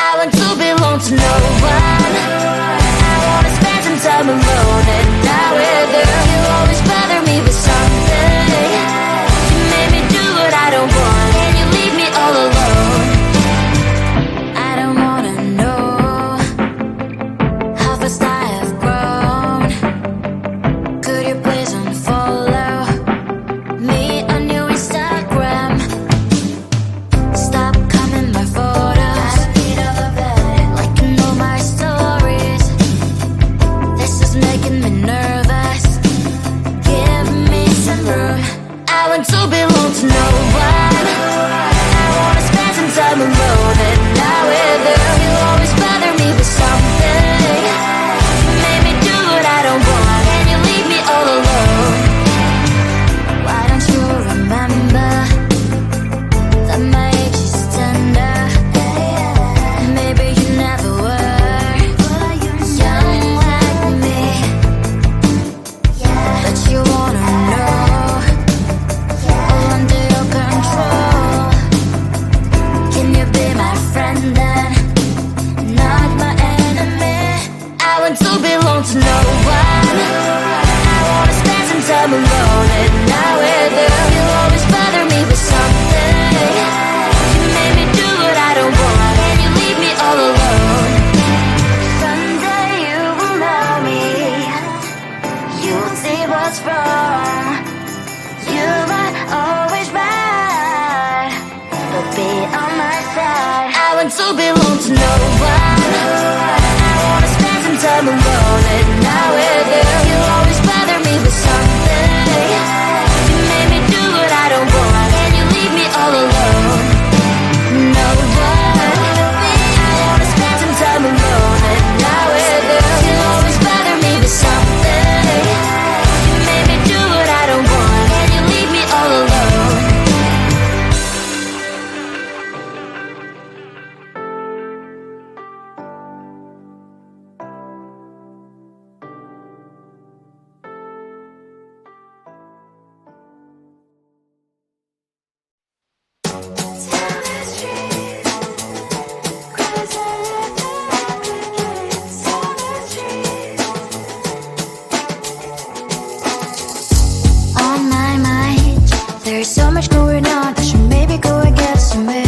I want to belong to no one. I wanna spend some time alone and not with you. You always bother me with something. You made me do what I don't want, and you leave me all alone. I don't wanna know how fast I have grown. Could you please unfollow me on your Instagram? Stop coming my photos, liking all my stories. This is making me nervous. Give me some room. I want to belong to no one. I wanna spend some time alone and not with you. You always bother me with something. You made me do what I don't want, and you leave me all alone. Why don't you remember that my age is tender? Maybe you never were young like me, but you wanna know all under your control. Can you be my friend then, not my enemy? I want to belong to no one. I wanna spend some time alone and not with you. You always bother me with something. You made me do what I don't want, and you leave me all alone. Someday you will know me. You'll see what's wrong. You might always right, but be on my side. I want to belong to no one. I wanna spend some time alone and not with you. You always bother me with something. You made me do what I don't want, and you leave me all alone. No one. I wanna spend some time alone and not with you. You always bother me with something. You made me do what I don't want, and you leave me all alone. On my mind, there's so much going on. I should maybe go and get somewhere.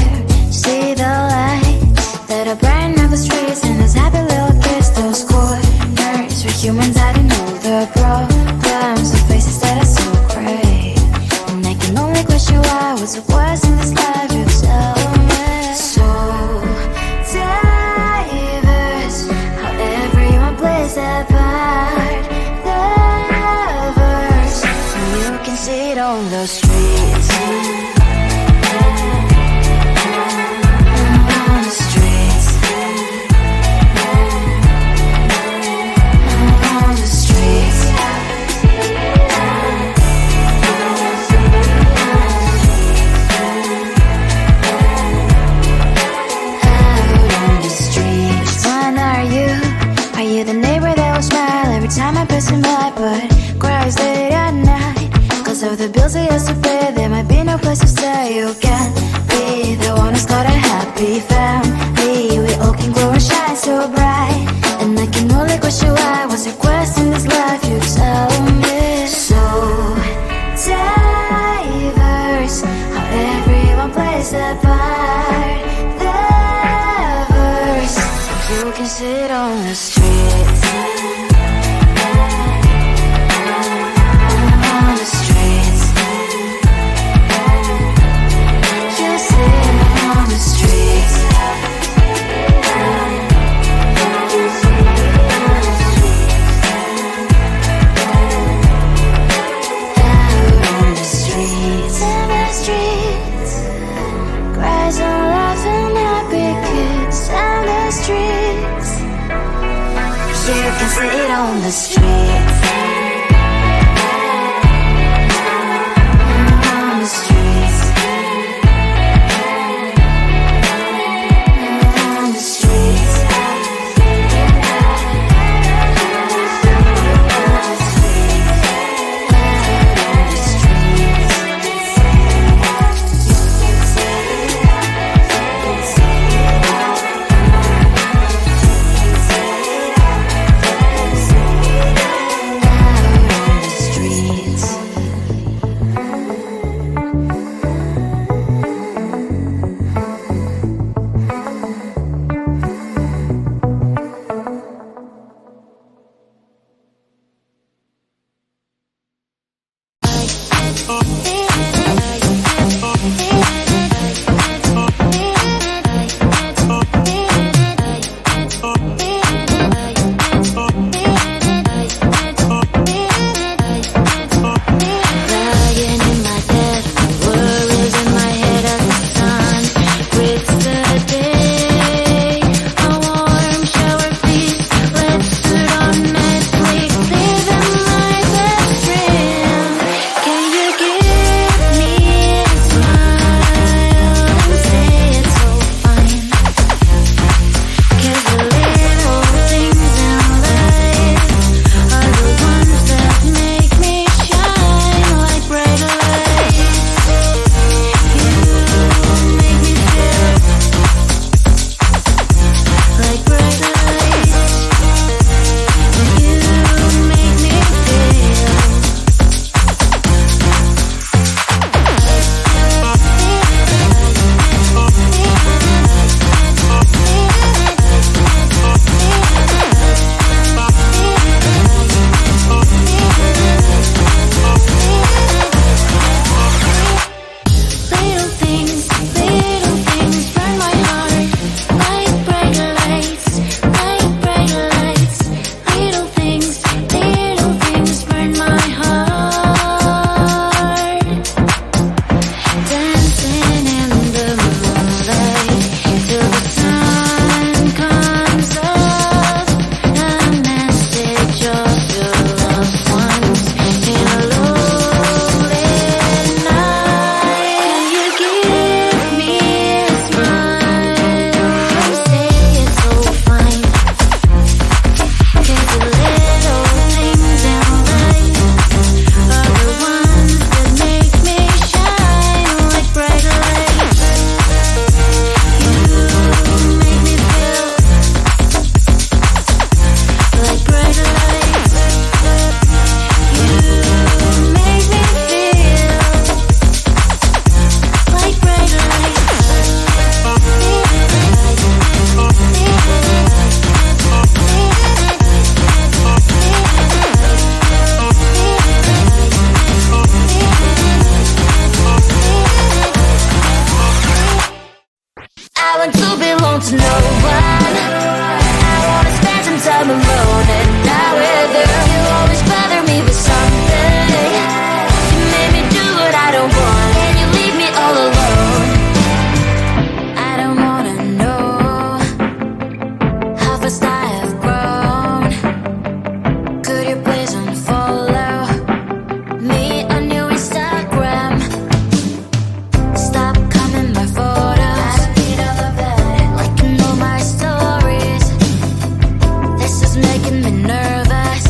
See the lights that are brighten up the streets, and those happy little kids, those corners where humans hiding all the problems, the faces that are so great. And I can only question why was it worse in this life. You tell me. So diverse, how everyone plays their part. Lovers, you can see it on the streets. On the streets. On the streets. Out on the streets. When are you? Are you the neighbor that will smile every time I pass him by, but cries late at night? Cause of the bills I used to pay, there might be no place to stay. You can be the one who's got a happy family. We all can glow and shine so bright, and I can only question why was your quest in this life. You tell me. So diverse, how everyone plays their part. Lovers, you can sit on the streets. On the streets. You sit on the streets. Out on the streets. In the streets. Cries and laughing happy kids. On the streets. You can sit on the streets. On the streets. On the streets. one. I wanna spend some time alone and not with you. You always bother me with something. You made me do what I don't want, and you leave me all alone. I don't wanna know how fast I have grown. Could you please unfollow me on your Instagram? Stop coming my photos. I read all of it, liking all my stories. This is making me nervous.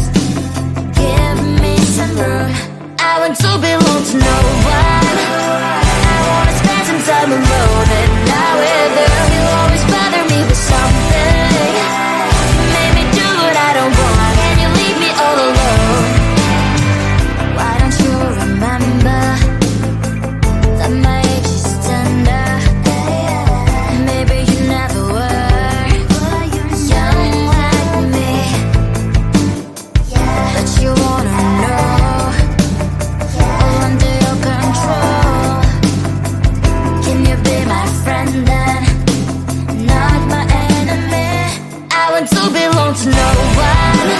Give me some room. I want to belong to no one. I wanna spend some time alone and not with you. You always bother me with something. You made me do what I don't want, and you leave me all alone. Why don't you remember that my age is tender? Maybe you never were young like me, but you wanna know all under your control. Can you be my friend then, not my enemy? I want to belong to no one.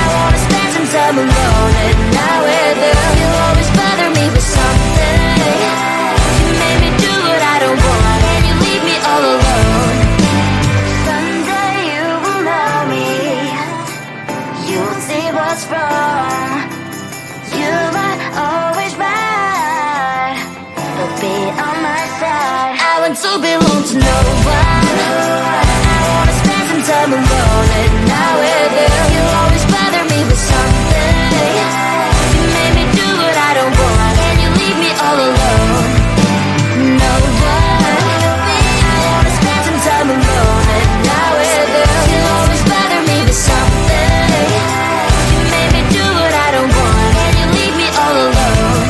I wanna spend some time alone and not with you. You always bother me with something. You made me do what I don't want, and you leave me all alone. Someday you will know me. You'll see what's wrong. You might always right, but be on my side. I want to belong to no one. I wanna spend some time alone and not with you. You always bother me with something. You made me do what I don't want, and you leave me all alone. No one. I wanna spend some time alone and not with you. You always bother me with something. You made me do what I don't want, and you leave me all alone.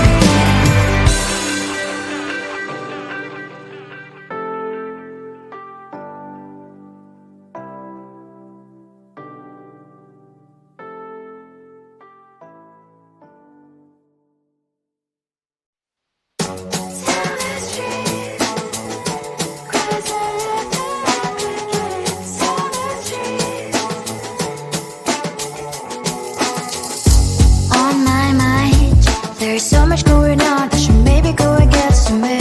On my mind, there's so much going on. I should maybe go and get somewhere.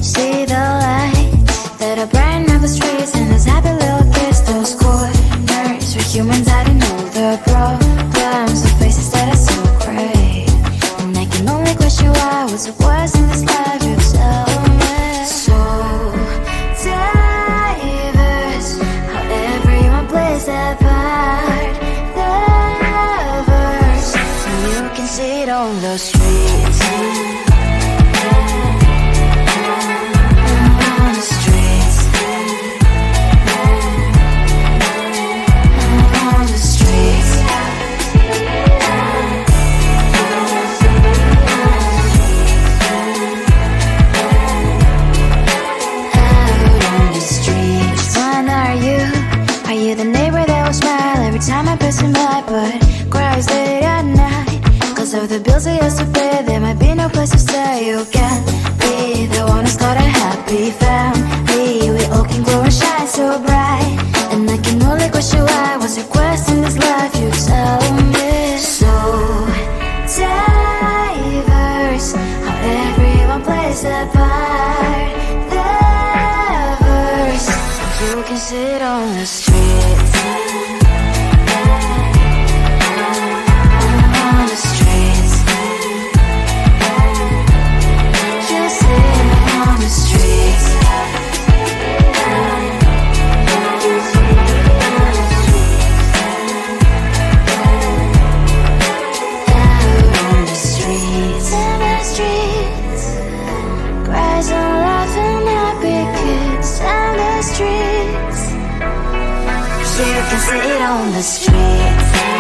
See the lights that are brighten up the streets, and those happy little kids, those corners where humans hiding all the problems, the faces that are so great. And I can only question why was it worse in this life. You tell me. So diverse, how everyone plays their part. Lovers, you can see it on the streets. On the streets. On the streets. Out on the street. Which one are you? Are you the neighbor that will smile every time I pass him by, but cries late at night? Cause of the bills I used to pay, there might be no place to stay. You can be the one who's got a happy family. We all can glow and shine so bright. And I can only question why was your quest in this life. You tell me. So diverse, how everyone plays their part. Lovers, you can sit on the streets. On the streets. You sit on the streets. Out on the streets. In the streets. Cries and laughing happy kids. On the streets. You can sit on the streets.